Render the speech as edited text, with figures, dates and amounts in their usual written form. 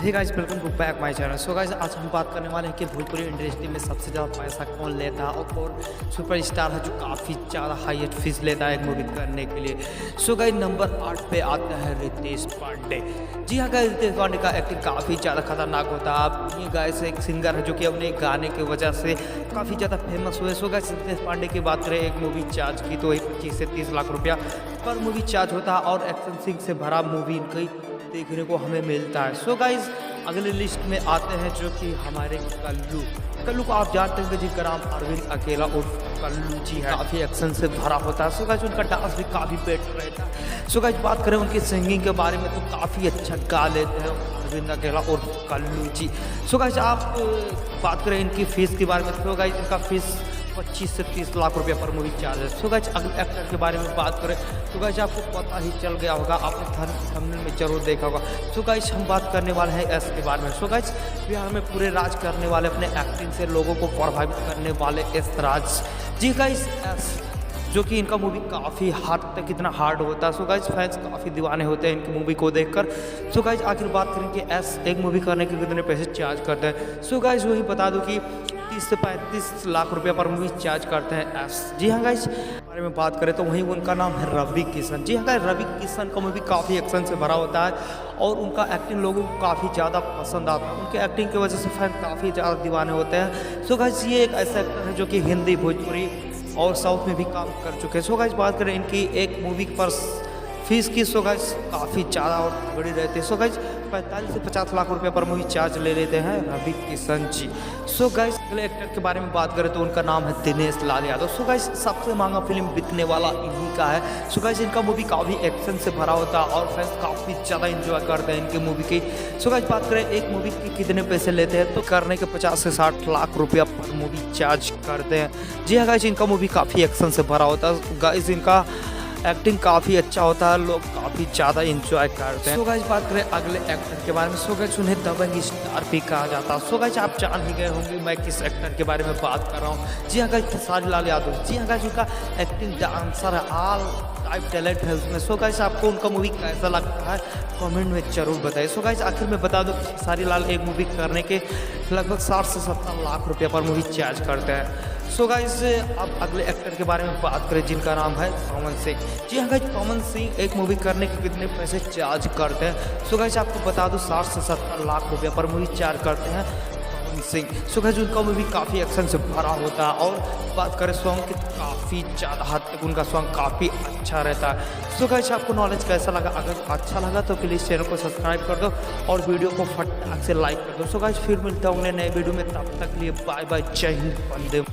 Hey guys, welcome to back my channel. So guys, आज हम बात करने वाले हैं कि भोजपुरी इंडस्ट्री में सबसे ज़्यादा पैसा कौन लेता है और कौन सुपरस्टार है जो काफ़ी ज़्यादा हाईएस्ट फीस लेता है एक मूवी करने के लिए। सो गाइस, नंबर 8 पे आता है रितेश पांडे। जी हाँ गाइस, रितेश पांडे का एक्टिंग काफ़ी ज़्यादा खतरनाक होता है। आप ये गाइस एक सिंगर है जो कि अपने गाने की वजह से काफ़ी ज़्यादा फेमस हुए। सो गाइस, रितेश पांडे की बात करें, एक मूवी चार्ज की तो वही 25 से 30 लाख रुपया पर मूवी चार्ज होता है और एक्शन सीन से भरा मूवी इनकी देखने को हमें मिलता है। सो गाइस, अगले लिस्ट में आते हैं जो कि हमारे कल्लू को आप जानते हैं जिनका नाम अरविंद अकेला उर्फ कल्लू जी है। काफ़ी एक्शन से भरा होता है। सो गाइस, उनका डांस भी काफ़ी बेटर रहता है। सो गाइस, बात करें उनकी सिंगिंग के बारे में तो काफ़ी अच्छा गा लेते हैं अरविंद अकेला उर्फ कल्लू जी। सो गाइस, आप बात करें इनकी फीस के बारे में तो गाइस इनका फीस 25 से 30 लाख रुपए पर मूवी चार्ज है। सो गाइस, अगले एक्टर के बारे में बात करें तो गाइस आपको पता ही चल गया होगा, आपने थंबनेल में जरूर देखा होगा। सो गाइस, हम बात करने वाले हैं एस के बारे में। सो गाइस, बिहार में पूरे राज करने वाले, अपने एक्टिंग से लोगों को प्रभावित करने वाले एस राज। जी गाइस, एस जो कि इनका मूवी काफ़ी हार्ड तक इतना हार्ड होता है। सो गाइस, फैंस काफ़ी दीवाने होते हैं इनकी मूवी को देखकर। सो गाइस, आखिर बात करें कि एस एक मूवी करने के कितने पैसे चार्ज करते हैं। सो गाइस, वही बता दूं कि 30 से 35 लाख रुपए पर मूवी चार्ज करते हैं एस। जी हाँ गाइस, बारे में बात करें तो वहीं उनका नाम है रवि किशन। जी हाँ गाइस, रवि किशन का मूवी काफ़ी एक्शन से भरा होता है और उनका एक्टिंग लोगों को काफ़ी ज़्यादा पसंद आता है। उनके एक्टिंग की वजह से फैन काफ़ी ज़्यादा दीवाने होते हैं। सो गाइस, ये एक ऐसा एक्टर है जो कि हिंदी, भोजपुरी और साउथ में भी काम कर चुके हैं। सो गाइस, बात करें इनकी एक मूवी पर फीस की, सो गाइस काफ़ी ज़्यादा और बड़ी रहती है। सो गाइस, 45 से 50 लाख रुपए पर मूवी चार्ज ले लेते हैं रवि किशन जी। सो गाइस, अगले एक्टर के बारे में बात करें तो उनका नाम है दिनेश लाल यादव। सो गाइस, सबसे महंगा फिल्म बिकने वाला इन्हीं का है। सो गाइस, इनका मूवी काफ़ी एक्शन से भरा होता है और फैंस काफ़ी ज़्यादा इंजॉय करते हैं इनकी मूवी की। सो गाइस, बात करें एक मूवी के कितने पैसे लेते हैं तो करने के 50 से 60 लाख रुपया पर मूवी चार्ज करते हैं। जी हाँ गाइस, इनका मूवी काफ़ी एक्शन से भरा होता है। गाइस, इनका एक्टिंग काफ़ी अच्छा होता है, लोग काफ़ी ज़्यादा इंजॉय करते हैं। सो गाइस, बात करें अगले एक्टर के बारे में। सो गाइस, उन्हें दबंग स्टार भी कहा जाता है। सो गाइस, आप जान ही गए होंगे मैं किस एक्टर के बारे में बात कर रहा हूँ। जी हाँ गाइस, खेसारी लाल यादव। जी हाँ गाइस, उनका acting, dancer, all type talent है उसमें। सो गाइस, आपको उनका मूवी कैसा लगता है कमेंट में जरूर बताइए। सो गाइस, आखिर में बता दो खेसारी लाल एक मूवी करने के लगभग 60 से 70 लाख रुपये पर मूवी चार्ज करते हैं। सो गाइस, अब अगले एक्टर के बारे में बात करें जिनका नाम है पवन सिंह। जी हाँ गाइस, पवन सिंह एक मूवी करने के कितने पैसे चार्ज करते हैं। सो गाइस, आपको बता दो 60 से 70 लाख रुपये पर मूवी चार्ज करते हैं पवन सिंह। सो गाइस, उनका मूवी काफ़ी एक्शन से भरा होता है और बात करें सॉन्ग की, काफ़ी ज़्यादा हद तक उनका सॉन्ग काफ़ी अच्छा रहता है। सो गाइस, आपको नॉलेज कैसा लगा? अगर अच्छा लगा तो प्लीज़ चैनल को सब्सक्राइब कर दो और वीडियो को फटाक से लाइक कर दो। सो गाइस, फिर मिलता हूँ नए वीडियो में, तब तक लिए बाय बाय, जय हिंद, वंदे।